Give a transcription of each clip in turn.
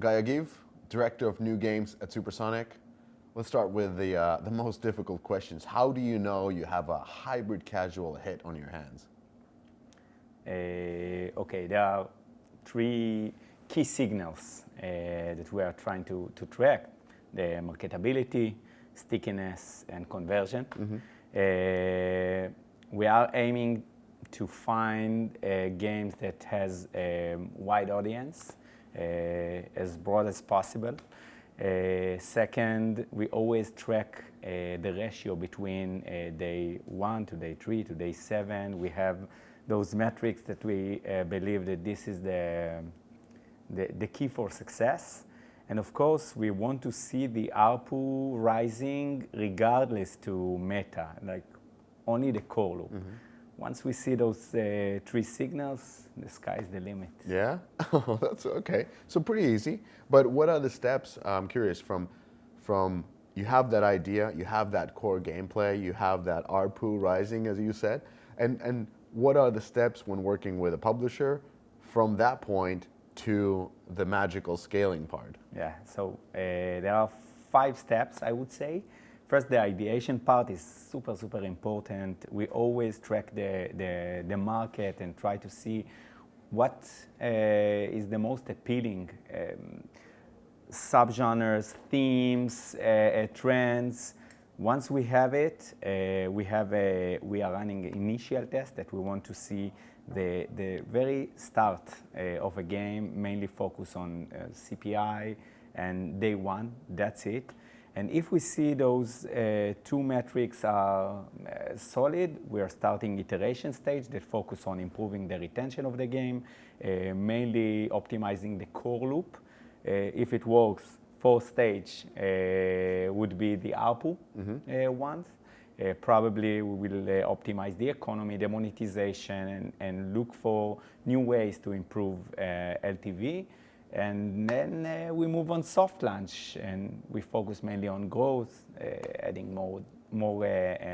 Guy Agiv, Director of New Games at Supersonic. Let's start with the most difficult questions. How do you know you have a hybrid casual hit on your hands? Okay, there are three key signals that we are trying to track: the marketability, stickiness, and conversion. We are aiming to find games that has a wide audience, as broad as possible. Second, we always track the ratio between day 1 to day 3 to day 7. We have those metrics that we believe that this is the key for success. And of course, we want to see the ARPU rising regardless to meta, like only the core loop. Once we see those three signals, the sky's the limit. Yeah? That's okay. So pretty easy. But what are the steps, I'm curious, from you have that idea, you have that core gameplay, you have that ARPU rising, as you said, and what are the steps when working with a publisher from that point to the magical scaling part? Yeah, so there are 5 steps, I would say. First, the ideation part is super, super important. We always track the market and try to see what is the most appealing subgenres, themes, trends. Once we have it, we are running an initial test that we want to see the very start of a game, mainly focus on CPI and day 1, that's it. And if we see those 2 metrics are solid, we are starting iteration stage that focus on improving the retention of the game, mainly optimizing the core loop. If it works, 4th stage would be the ARPU ones. Probably we will optimize the economy, the monetization, and look for new ways to improve LTV. And then we move on soft launch, and we focus mainly on growth, adding more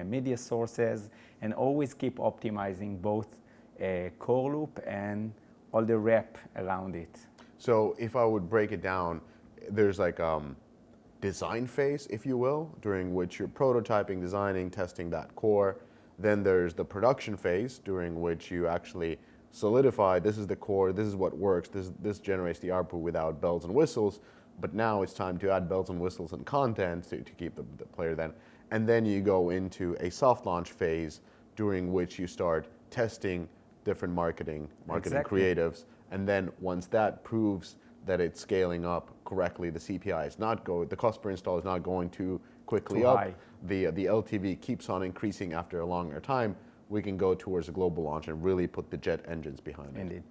media sources, and always keep optimizing both core loop and all the rep around it. So if I would break it down, there's like design phase, if you will, during which you're prototyping, designing, testing that core. Then there's the production phase, during which you actually solidify, this is the core, this is what works, this generates the ARPU without bells and whistles, but now it's time to add bells and whistles and content to keep the player then. And then you go into a soft launch phase, during which you start testing different marketing Exactly. creatives, and then once that proves that it's scaling up correctly, the CPI is not the cost per install is not going too quickly up, high. the LTV keeps on increasing after a longer time, we can go towards a global launch and really put the jet engines behind it. Indeed.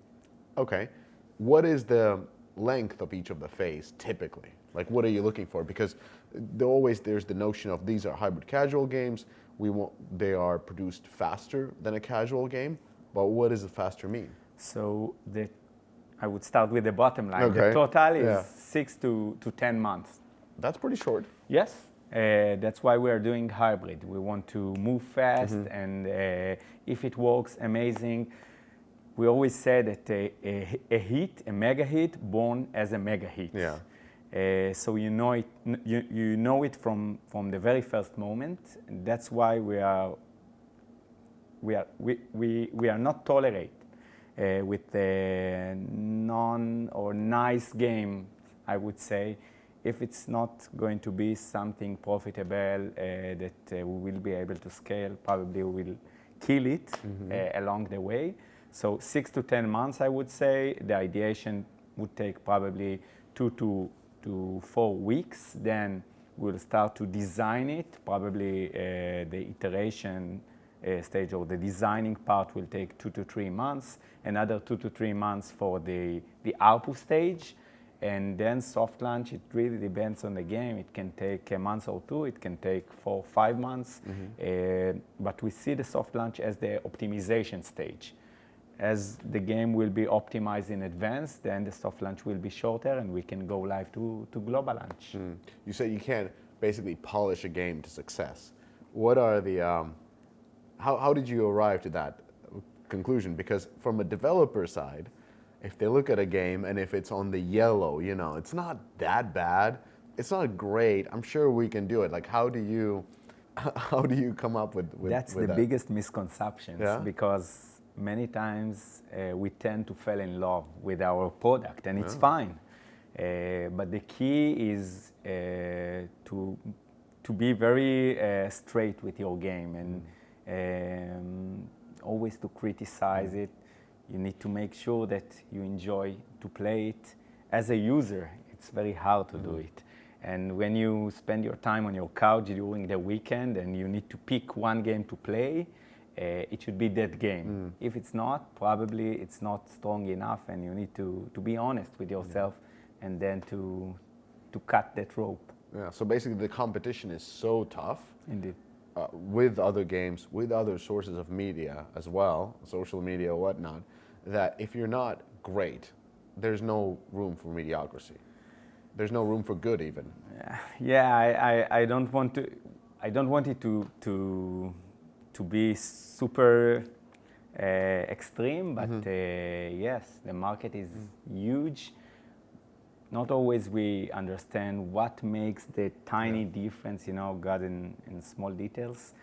Okay. What is the length of each of the phase typically? Like, what are you looking for? Because there's the notion of these are hybrid casual games. They are produced faster than a casual game. But what does faster mean? So I would start with the bottom line. Okay. The total is Yeah. 6 to 10 months. That's pretty short. Yes. That's why we are doing hybrid. We want to move fast, and if it works, amazing. We always say that a mega hit, born as a mega hit. Yeah. So you know it from the very first moment. And that's why we are not tolerate with the non or nice game, I would say. If it's not going to be something profitable that we will be able to scale, probably we will kill it along the way. So 6 to 10 months, I would say. The ideation would take probably 2 to 4 weeks. Then we'll start to design it. Probably the iteration stage or the designing part will take 2 to 3 months. Another 2 to 3 months for the ARPU stage. And then soft launch, it really depends on the game. It can take a month or 2, it can take 4 or 5 months. But we see the soft launch as the optimization stage. As the game will be optimized in advance, then the soft launch will be shorter and we can go live to global launch. You say you can't basically polish a game to success. What are the, how did you arrive to that conclusion? Because from a developer side, if they look at a game and if it's on the yellow, you know, it's not that bad. It's not great. I'm sure we can do it. Like, how do you, how do you come up with That's with the that? biggest misconceptions Yeah? because many times we tend to fall in love with our product and it's Yeah. fine. But the key is to be very straight with your game and always to criticize it. You need to make sure that you enjoy to play it. As a user, it's very hard to do it. And when you spend your time on your couch during the weekend and you need to pick one game to play, it should be that game. If it's not, probably it's not strong enough and you need to be honest with yourself and then to cut that rope. Yeah. So basically, the competition is so tough. Indeed. With other games, with other sources of media as well, social media, whatnot, that if you're not great, there's no room for mediocrity. There's no room for good even. Yeah, I don't want to. I don't want it to be super extreme, but yes, the market is huge. Not always we understand what makes the tiny difference, you know, God in small details.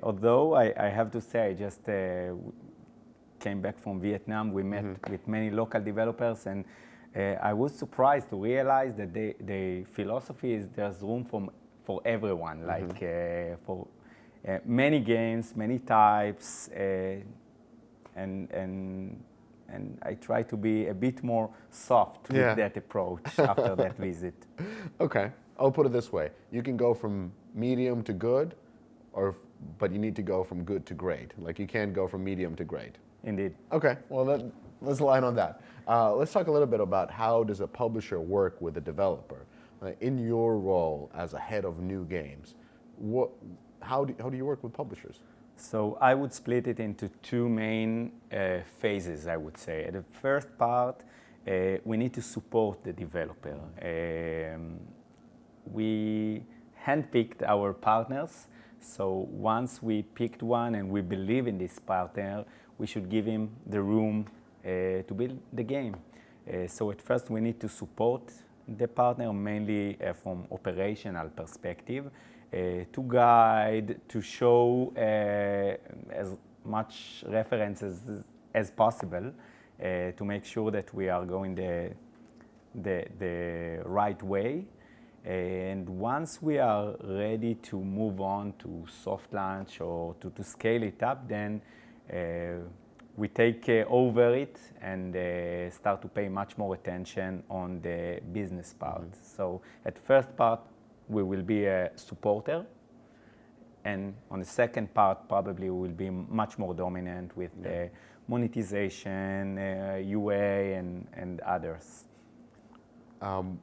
Although I have to say, I just came back from Vietnam. We met with many local developers, and I was surprised to realize that the philosophy is there's room for everyone, like for many games, many types, and I try to be a bit more soft with that approach after that visit. Okay, I'll put it this way: you can go from medium to good, but you need to go from good to great. Like you can't go from medium to great. Indeed. Okay, well let's line on that. Let's talk a little bit about how does a publisher work with a developer. In your role as a head of new games, how do you work with publishers? So I would split it into two main phases, I would say. The first part, we need to support the developer. We handpicked our partners. So once we picked one and we believe in this partner, we should give him the room to build the game. So at first we need to support the partner mainly from operational perspective. To guide, to show as much references as possible to make sure that we are going the right way. And once we are ready to move on to soft launch or to scale it up, then we take over it and start to pay much more attention on the business part. So at first part, we will be a supporter, and on the second part, probably we will be much more dominant with monetization, UA, and others. And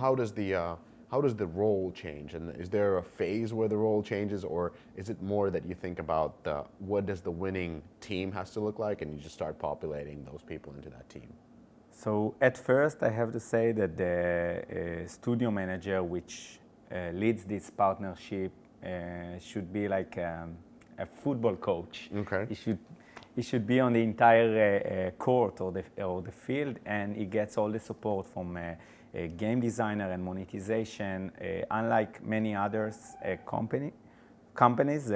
how does the role change? And is there a phase where the role changes, or is it more that you think about what does the winning team has to look like, and you just start populating those people into that team? So at first, I have to say that the studio manager, which leads this partnership, should be like a football coach. Okay. He should be on the entire court or the field, and he gets all the support from a game designer and monetization. Unlike many others companies,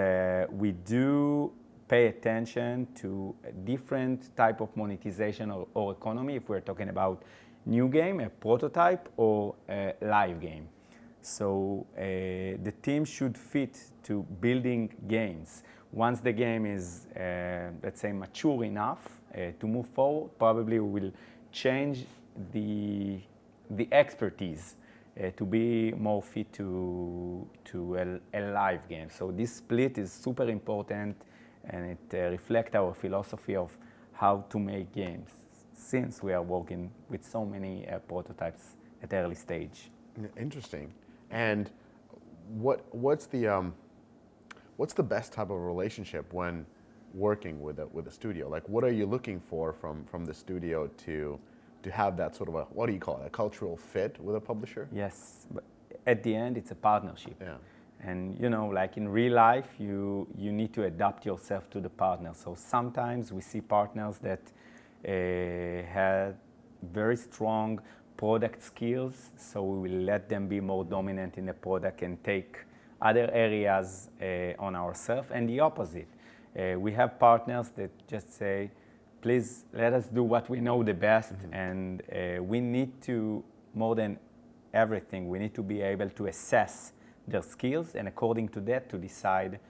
we do pay attention to a different type of monetization or economy if we're talking about new game, a prototype, or a live game. So the team should fit to building games. Once the game is, let's say, mature enough to move forward, probably we will change the expertise to be more fit to a live game. So this split is super important, and it reflects our philosophy of how to make games, since we are working with so many prototypes at early stage. Interesting. And what's the best type of relationship when working with a studio? Like, what are you looking for from the studio to have that sort of a, what do you call it, a cultural fit with a publisher? Yes, but at the end, it's a partnership. Yeah. And you know, like in real life, you need to adapt yourself to the partner. So sometimes we see partners that have very strong product skills, so we will let them be more dominant in the product and take other areas on ourselves, and the opposite. We have partners that just say, please let us do what we know the best, and we need to, more than everything, we need to be able to assess their skills, and according to that, to decide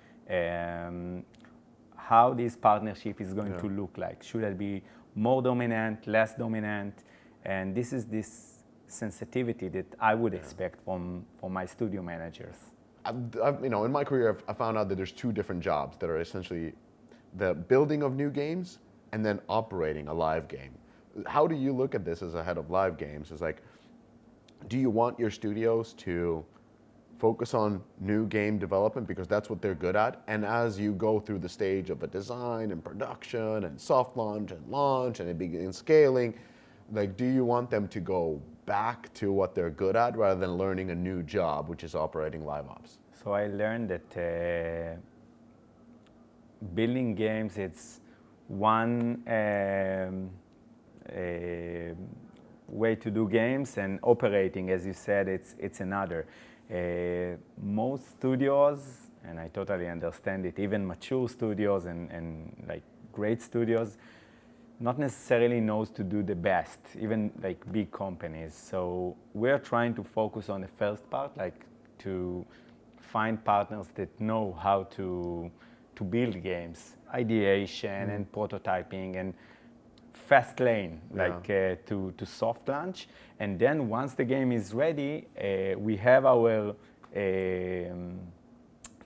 how this partnership is going to look like. Should it be more dominant, less dominant? And this is this sensitivity that I would expect from my studio managers. In my career, I found out that there's two different jobs that are essentially the building of new games and then operating a live game. How do you look at this as a head of live games? It's like, do you want your studios to focus on new game development because that's what they're good at? And as you go through the stage of a design and production and soft launch and it begins scaling, like, do you want them to go back to what they're good at rather than learning a new job, which is operating live ops? So I learned that building games, it's one way to do games, and operating, as you said, it's another. Most studios, and I totally understand it, even mature studios and like great studios, not necessarily knows to do the best, even like big companies. So we're trying to focus on the first part, like to find partners that know how to build games, ideation and prototyping and fast lane, like to soft launch. And then once the game is ready, we have our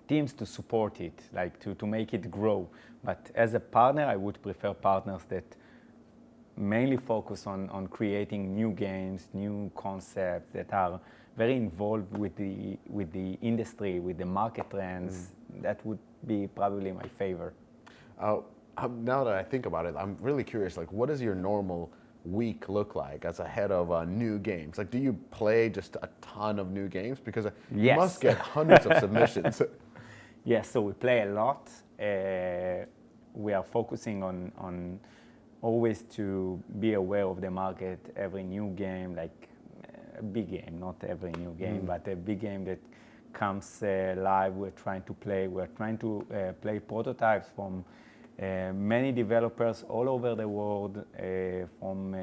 teams to support it, like to make it grow. But as a partner, I would prefer partners that mainly focus on creating new games, new concepts that are very involved with the industry, with the market trends. That would be probably my favor. Now that I think about it, I'm really curious, like, what does your normal week look like as a head of new games? Like, do you play just a ton of new games? Because you must get hundreds of submissions. Yes, so we play a lot. We are focusing on always to be aware of the market, every new game, like a big game, not every new game, but a big game that comes live, we're trying to play. We're trying to play prototypes from many developers all over the world, from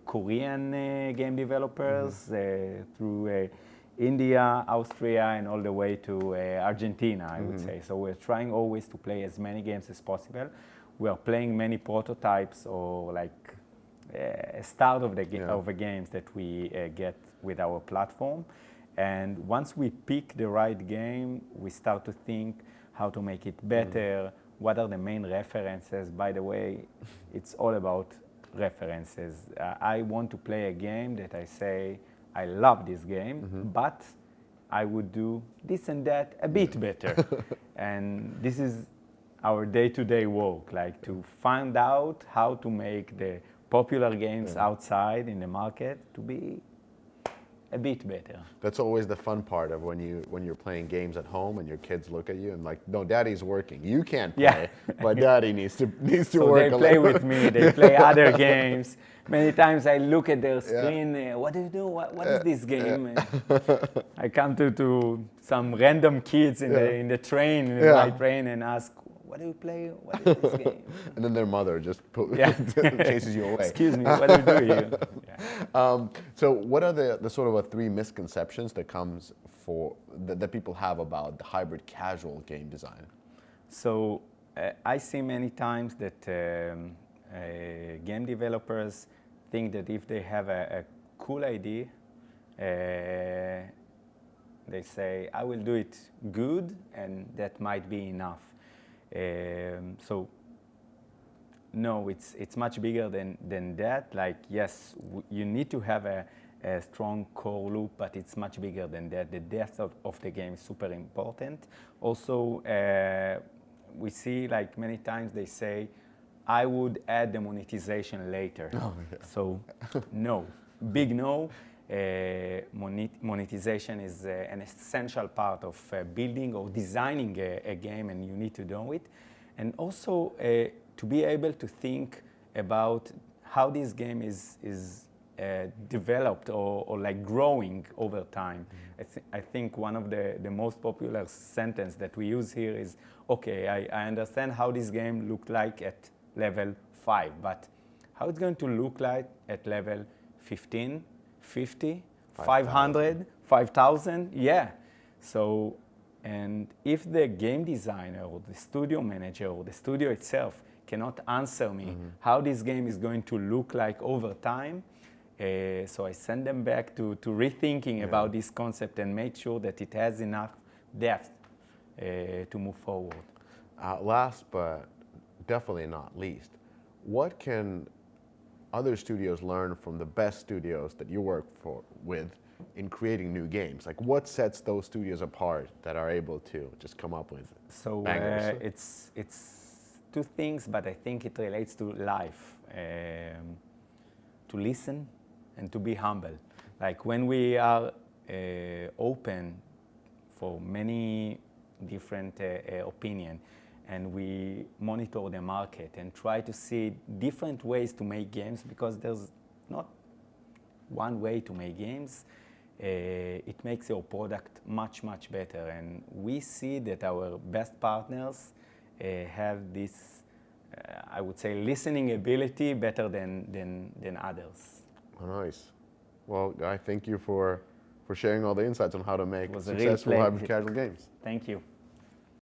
Korean game developers through India, Austria, and all the way to Argentina, I would say. So we're trying always to play as many games as possible. We are playing many prototypes or like a start of the of the games that we get with our platform. And once we pick the right game, we start to think how to make it better. What are the main references? By the way, it's all about references. I want to play a game that I say, I love this game, but I would do this and that a bit better. And this is our day-to-day work, like to find out how to make the popular games outside in the market to be a bit better. That's always the fun part of when you're playing games at home and your kids look at you and like, no, daddy's working. You can't play, but daddy needs to so work. They play with me. They play other games. Many times I look at their screen. What do you do? What is this game? I come to some random kids in the train, in the night train, and ask, what do you play? What is this game? And then their mother just chases you away. Excuse me, what do you do here? So what are the sort of three misconceptions that comes that people have about the hybrid casual game design? So I see many times that game developers think that if they have a cool idea, they say, I will do it good, and that might be enough. So no, it's much bigger than that. Like, yes, you need to have a strong core loop, but it's much bigger than that. The depth of the game is super important. Also, we see like many times they say, I would add the monetization later. So no, big no. Monetization is an essential part of building or designing a game, and you need to do it. And also to be able to think about how this game is developed or like growing over time. I think one of the most popular sentence that we use here is, okay, I understand how this game looked like at level 5, but how it's going to look like at level 15, 50, 500, 5,000? Yeah. So, and if the game designer or the studio manager or the studio itself cannot answer me how this game is going to look like over time, so I send them back to rethinking about this concept and make sure that it has enough depth to move forward. Last but definitely not least, what can other studios learn from the best studios that you work with in creating new games? Like, what sets those studios apart that are able to just come up with So bangers? it's two things, but I think it relates to life. To listen and to be humble. Like when we are open for many different opinions, and we monitor the market and try to see different ways to make games, because there's not one way to make games, it makes your product much, much better. And we see that our best partners have this, I would say, listening ability better than others. Oh, nice. Well, Guy, thank you for sharing all the insights on how to make It was a real successful pleasure. hybrid casual games. Thank you.